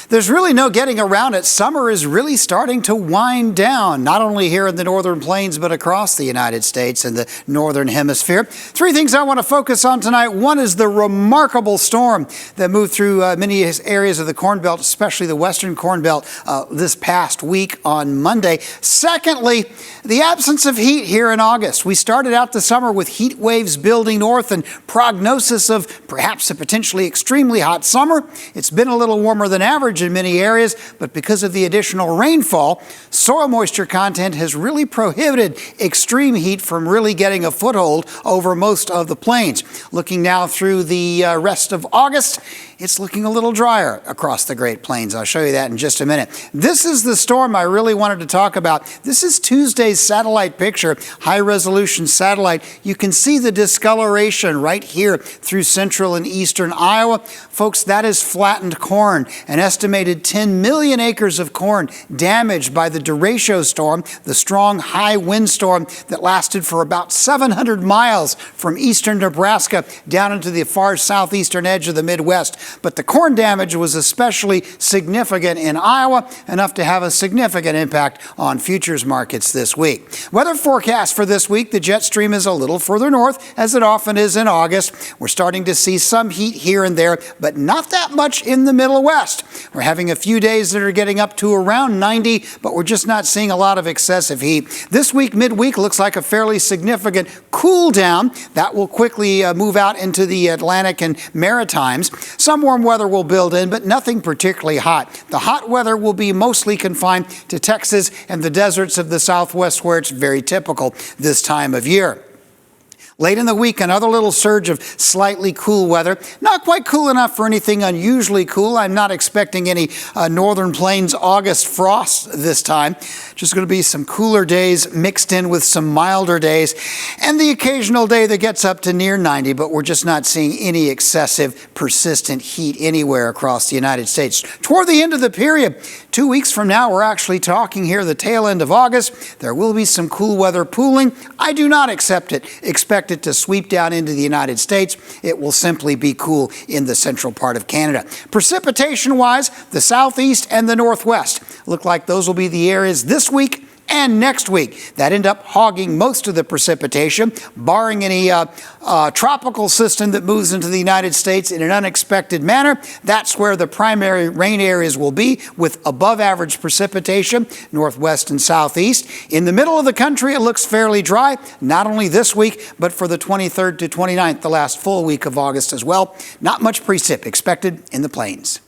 There's really no getting around it. Summer is really starting to wind down, not only here in the northern plains, but across the United States and the northern hemisphere. Three things I want to focus on tonight. One is the remarkable storm that moved through many areas of the Corn Belt, especially the western Corn Belt, this past week on Monday. Secondly, the absence of heat here in August. We started out the summer with heat waves building north and prognosis of perhaps a potentially extremely hot summer. It's been a little warmer than average in many areas, but because of the additional rainfall, soil moisture content has really prohibited extreme heat from really getting a foothold over most of the plains. Looking now through the rest of August, it's looking a little drier across the Great Plains. I'll show you that in just a minute. This is the storm I really wanted to talk about. This is Tuesday's satellite picture, high-resolution satellite. You can see the discoloration right here through central and eastern Iowa. Folks, that is flattened corn. An estimated 10 million acres of corn damaged by the derecho storm, the strong high windstorm that lasted for about 700 miles from eastern Nebraska down into the far southeastern edge of the Midwest. But the corn damage was especially significant in Iowa, enough to have a significant impact on futures markets this week. Weather forecast for this week, the jet stream is a little further north, as it often is in August. We're starting to see some heat here and there, but not that much in the Middle West. We're having a few days that are getting up to around 90, but we're just not seeing a lot of excessive heat. This week, midweek, looks like a fairly significant cool down. That will quickly move out into the Atlantic and Maritimes. Some warm weather will build in, but nothing particularly hot. The hot weather will be mostly confined to Texas and the deserts of the Southwest, where it's very typical this time of year. Late in the week, another little surge of slightly cool weather. Not quite cool enough for anything unusually cool. I'm not expecting any northern plains August frost this time. Just going to be some cooler days mixed in with some milder days, and the occasional day that gets up to near 90, but we're just not seeing any excessive persistent heat anywhere across the United States. Toward the end of the period, 2 weeks from now, we're actually talking here the tail end of August. There will be some cool weather pooling. I do not expect it to sweep down into the United States. It will simply be cool in the central part of Canada. Precipitation-wise, the southeast and the northwest look like those will be the areas this week and next week that end up hogging most of the precipitation, barring any tropical system that moves into the United States in an unexpected manner. That's where the primary rain areas will be, with above average precipitation, northwest and southeast. In the middle of the country, it looks fairly dry, not only this week, but for the 23rd to 29th, the last full week of August as well. Not much precip expected in the plains.